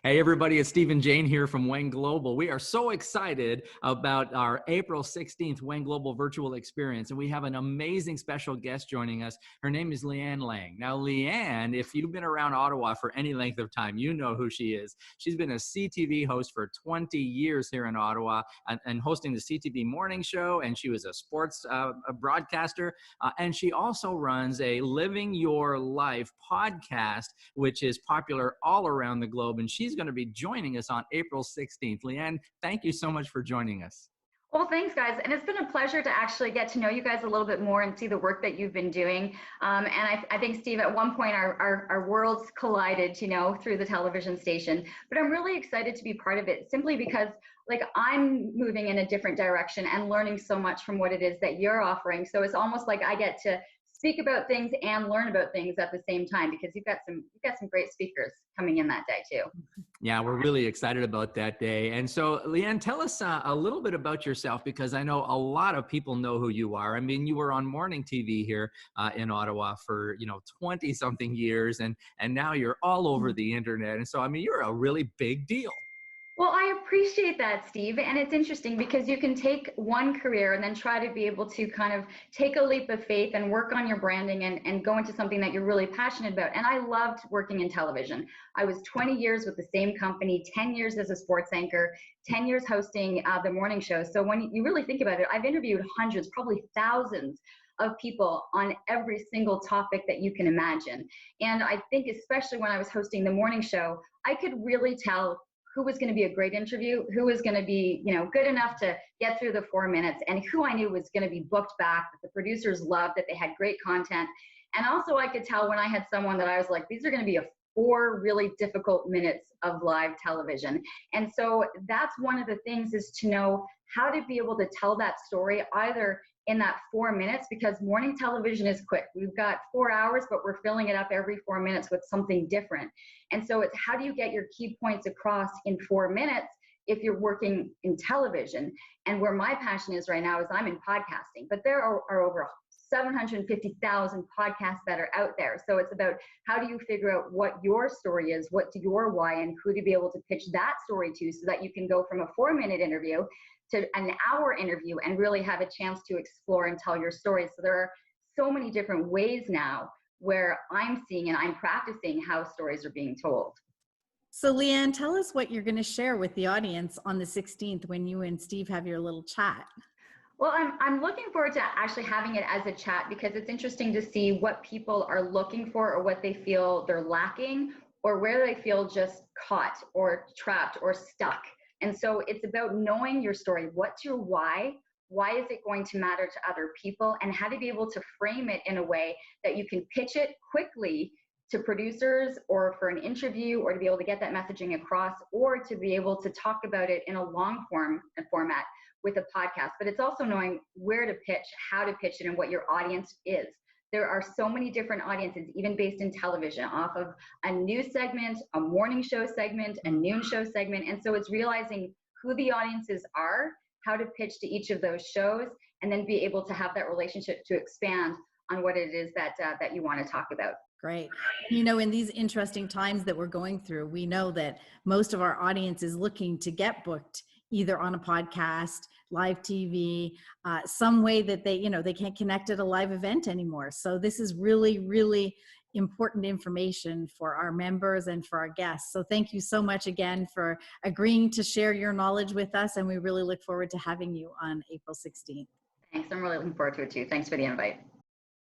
Hey everybody, it's Steve and Jane here from WEN Global. We are so excited about our April 16th WEN Global virtual experience, and we have an amazing special guest joining us. Her name is Lianne Laing. Now Lianne, if you've been around Ottawa for any length of time, you know who she is. She's been a CTV host for 20 years here in Ottawa and hosting the CTV Morning Show, and she was a sports broadcaster, and she also runs a Living Your Life podcast, which is popular all around the globe, and she's going to be joining us on April 16th. Lianne, thank you so much for joining us. Well, thanks, guys. And it's been a pleasure to actually get to know you guys a little bit more and see the work that you've been doing. And I think, Steve, at one point our worlds collided, through the television station. But I'm really excited to be part of it simply because, I'm moving in a different direction and learning so much from what it is that you're offering. So it's almost like I get to speak about things and learn about things at the same time, because you've got some great speakers coming in that day too. Yeah, we're really excited about that day. And so, Lianne, tell us a little bit about yourself, because I know a lot of people know who you are. I mean, you were on morning TV here in Ottawa for 20 something years, and now you're all over the internet. And so, I mean, you're a really big deal. Well, I appreciate that, Steve. And it's interesting because you can take one career and then try to be able to kind of take a leap of faith and work on your branding and go into something that you're really passionate about. And I loved working in television. I was 20 years with the same company, 10 years as a sports anchor, 10 years hosting the morning show. So when you really think about it, I've interviewed hundreds, probably thousands of people on every single topic that you can imagine. And I think especially when I was hosting the morning show, I could really tell who was going to be a great interview, who was going to be, good enough to get through the 4 minutes, and who I knew was going to be booked back, that the producers loved, that they had great content. And also I could tell when I had someone that I was like, these are going to be 4 really difficult minutes of live television. And so that's one of the things, is to know how to be able to tell that story either in that 4 minutes, because morning television is quick. We've got 4 hours, but we're filling it up every 4 minutes with something different. And so it's how do you get your key points across in 4 minutes if you're working in television? And where my passion is right now is I'm in podcasting, but there are over 750,000 podcasts that are out there. So it's about how do you figure out what your story is, what's your why, and who to be able to pitch that story to, so that you can go from a 4-minute interview to an hour interview and really have a chance to explore and tell your story. So there are so many different ways now where I'm seeing and I'm practicing how stories are being told. So Lianne, tell us what you're going to share with the audience on the 16th when you and Steve have your little chat. Well, I'm looking forward to actually having it as a chat, because it's interesting to see what people are looking for, or what they feel they're lacking, or where they feel just caught or trapped or stuck. And so it's about knowing your story. What's your why? Why is it going to matter to other people? And how to be able to frame it in a way that you can pitch it quickly to producers, or for an interview, or to be able to get that messaging across, or to be able to talk about it in a long format with a podcast. But it's also knowing where to pitch, how to pitch it, and what your audience is. There are so many different audiences, even based in television, off of a news segment, a morning show segment, a noon show segment. And so it's realizing who the audiences are, how to pitch to each of those shows, and then be able to have that relationship to expand on what it is that you want to talk about. Great. In these interesting times that we're going through, we know that most of our audience is looking to get booked either on a podcast, live TV, some way that they can't connect at a live event anymore. So this is really, really important information for our members and for our guests. So thank you so much again for agreeing to share your knowledge with us. And we really look forward to having you on April 16th. Thanks. I'm really looking forward to it too. Thanks for the invite.